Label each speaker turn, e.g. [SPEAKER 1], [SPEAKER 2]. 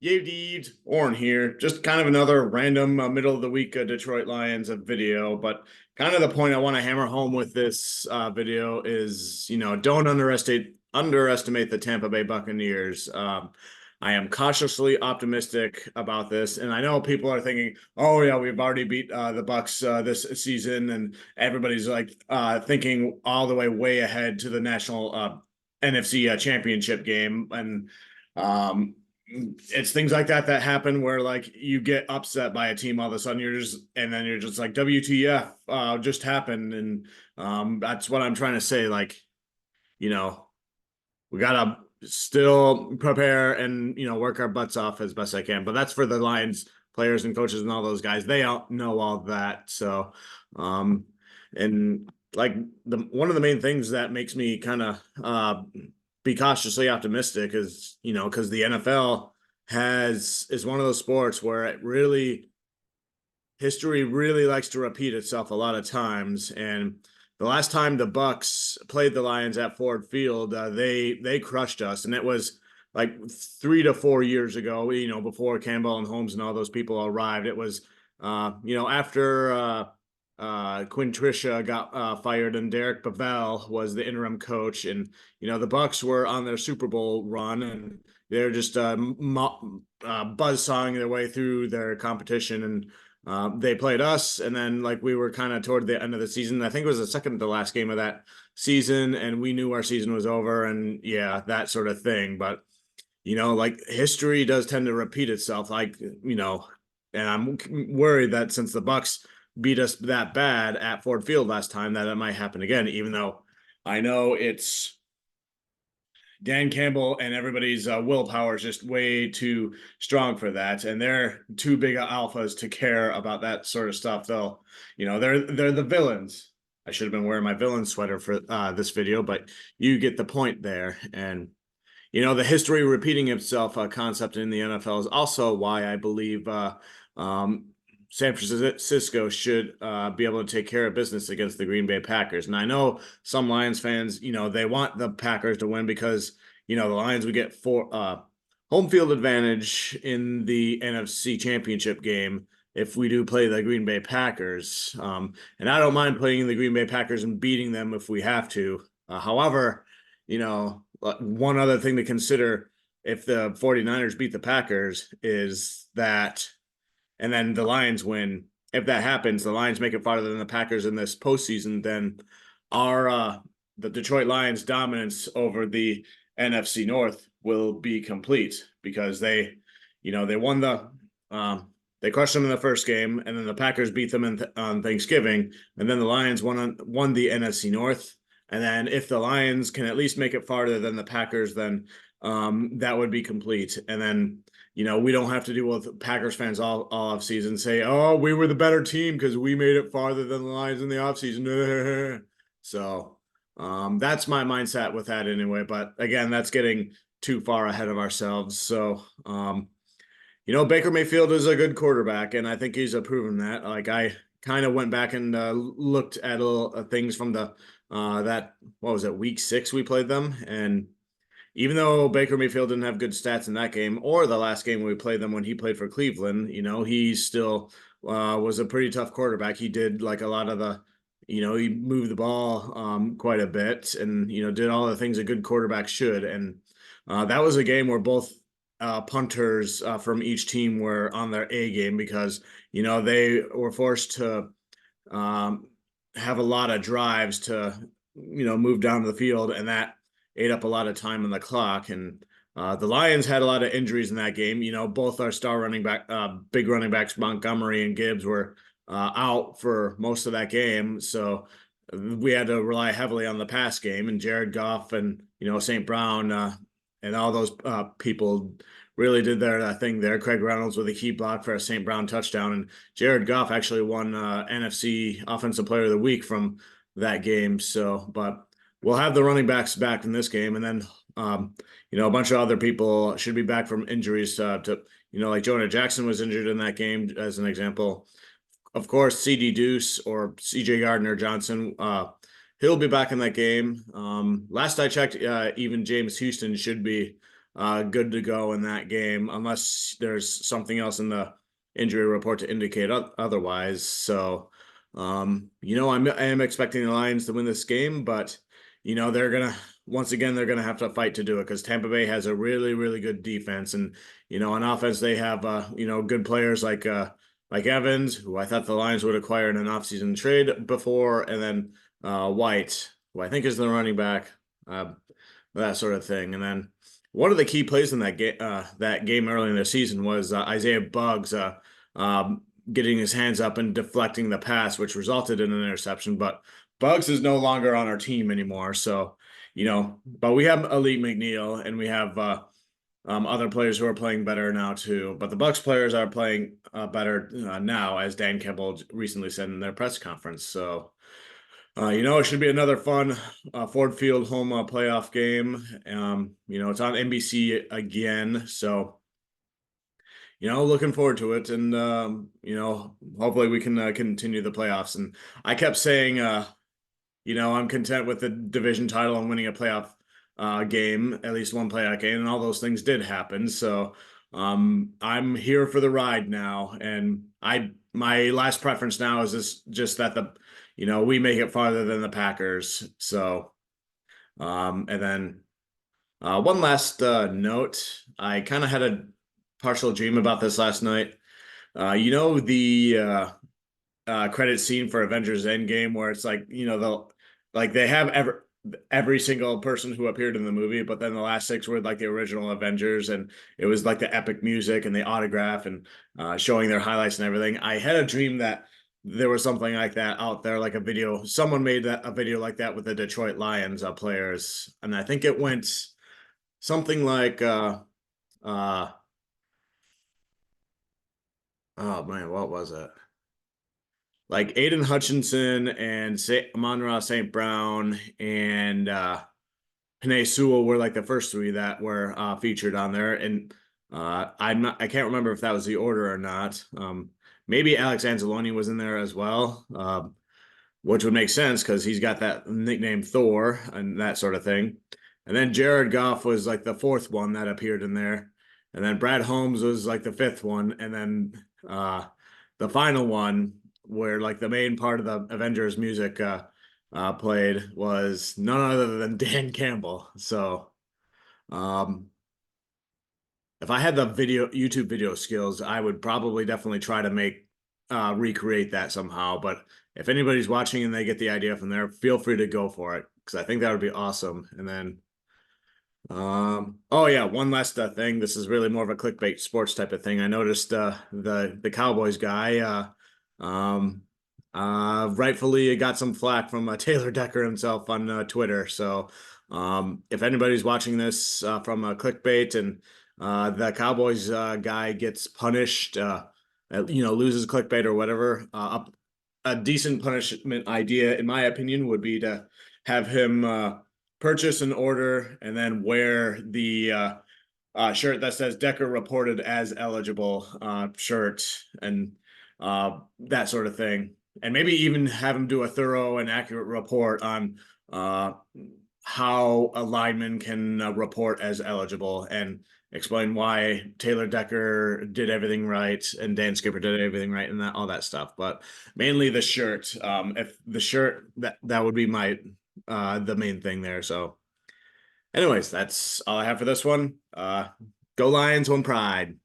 [SPEAKER 1] Yay, Deed, Orrin here. Just kind of another random middle of the week Detroit Lions video, but kind of the point I want to hammer home with this video is, don't underestimate the Tampa Bay Buccaneers. I am cautiously optimistic about this, and I know people are thinking, "Oh yeah, we've already beat the Bucks this season," and everybody's like thinking all the way ahead to the national NFC championship game, and um, it's things like that happen where like you get upset by a team all of a sudden you're just like WTF just happened, and that's what I'm trying to say. Like, you know, we gotta still prepare and work our butts off as best I can. But that's for the Lions players and coaches and all those guys. They all know all that. So and like the one of the main things that makes me kind of be cautiously optimistic is, because the NFL is one of those sports where history really likes to repeat itself a lot of times. And the last time the Bucks played the Lions at Ford Field, they crushed us, and it was like 3 to 4 years ago. Before Campbell and Holmes and all those people arrived. It was, after Quinn Trisha got fired and Derek Bavell was the interim coach, and the Bucks were on their Super Bowl run, and they're just buzzsawing their way through their competition, and they played us, and then like we were kind of toward the end of the season. I think it was the second to last game of that season, and we knew our season was over, and yeah, that sort of thing. But like history does tend to repeat itself. Like, and I'm worried that since the Bucks beat us that bad at Ford Field last time, that it might happen again. Even though I know it's Dan Campbell and everybody's willpower is just way too strong for that, and they're too big of alphas to care about that sort of stuff. Though, they're the villains. I should have been wearing my villain sweater for this video, but you get the point there. And the history repeating itself concept in the NFL is also why I believe um, San Francisco should be able to take care of business against the Green Bay Packers. And I know some Lions fans, they want the Packers to win because, the Lions would get home field advantage in the NFC Championship game if we do play the Green Bay Packers. And I don't mind playing the Green Bay Packers and beating them if we have to. However, one other thing to consider if the 49ers beat the Packers is that, and then the Lions win. If that happens, the Lions make it farther than the Packers in this postseason, then the Detroit Lions dominance over the NFC North will be complete because they won they crushed them in the first game, and then the Packers beat them on Thanksgiving, and then the Lions won the NFC North. And then if the Lions can at least make it farther than the Packers, then that would be complete. And then, we don't have to deal with Packers fans all off season say, "Oh, we were the better team because we made it farther than the Lions in the off season." So that's my mindset with that anyway. But again, that's getting too far ahead of ourselves. So Baker Mayfield is a good quarterback, and I think he's proven that. Like, I kind of went back and looked at little things from the what was it, week 6 we played them, and even though Baker Mayfield didn't have good stats in that game or the last game we played them when he played for Cleveland, he still was a pretty tough quarterback. He did like a lot of the, he moved the ball quite a bit, and did all the things a good quarterback should. And that was a game where both punters from each team were on their A game because they were forced to have a lot of drives to move down the field, and that ate up a lot of time on the clock. And the Lions had a lot of injuries in that game. Both our star running back, big running backs, Montgomery and Gibbs, were out for most of that game, so we had to rely heavily on the pass game. And Jared Goff and St. Brown and all those people really did their thing there. Craig Reynolds with a key block for a St. Brown touchdown, and Jared Goff actually won NFC Offensive Player of the Week from that game. So, but we'll have the running backs back in this game, and then a bunch of other people should be back from injuries. Like Jonah Jackson was injured in that game, as an example. Of course, CD Deuce or CJ Gardner Johnson, he'll be back in that game. Last I checked, even James Houston should be good to go in that game, unless there's something else in the injury report to indicate otherwise. So, I am expecting the Lions to win this game, but they're gonna once again they're gonna have to fight to do it because Tampa Bay has a really, really good defense, and on offense they have good players like Evans, who I thought the Lions would acquire in an offseason trade before, and then White, who I think is the running back, that sort of thing. And then one of the key plays in that game early in the season was Isaiah Buggs getting his hands up and deflecting the pass, which resulted in an interception. But Buggs is no longer on our team anymore. So, but we have Elite McNeil and we have other players who are playing better now too. But the Bucks players are playing better now, as Dan Campbell recently said in their press conference. So, it should be another fun Ford Field home playoff game. It's on NBC again, so looking forward to it, and hopefully we can continue the playoffs. And I kept saying, I'm content with the division title and winning a playoff game, at least one playoff game, and all those things did happen. So I'm here for the ride now, and my last preference now is just that we make it farther than the Packers. So and then one last note, I kind of had a partial dream about this last night. The credit scene for Avengers Endgame, where it's like they have every single person who appeared in the movie, but then the last six were like the original Avengers, and it was like the epic music and the autograph and showing their highlights and everything. I had a dream that there was something like that out there, like a video. Someone made a video like that with the Detroit Lions players, and I think it went something like uh oh man, what was it? Like Aiden Hutchinson and Amon-Ra St. Brown and Penei Sewell were like the first three that were featured on there, and I can't remember if that was the order or not. Maybe Alex Anzalone was in there as well, which would make sense because he's got that nickname Thor and that sort of thing. And then Jared Goff was like the fourth one that appeared in there, and then Brad Holmes was like the fifth one, and then the final one where like the main part of the Avengers music played was none other than Dan Campbell. So, um, if I had the YouTube video skills, I would probably definitely try to recreate that somehow. But if anybody's watching and they get the idea from there, feel free to go for it because I think that would be awesome. And then, oh yeah, one last thing. This is really more of a clickbait sports type of thing. I noticed the Cowboys guy rightfully got some flack from Taylor Decker himself on Twitter. So if anybody's watching this from clickbait and the Cowboys guy gets punished, loses clickbait or whatever, a decent punishment idea, in my opinion, would be to have him purchase an order and then wear the shirt that says Decker reported as eligible shirt and that sort of thing. And maybe even have him do a thorough and accurate report on how a lineman can report as eligible and explain why Taylor Decker did everything right and Dan Skipper did everything right and all that stuff. But mainly the shirt. If the shirt, that would be the main thing there. So anyways, that's all I have for this one. Go Lions, one pride.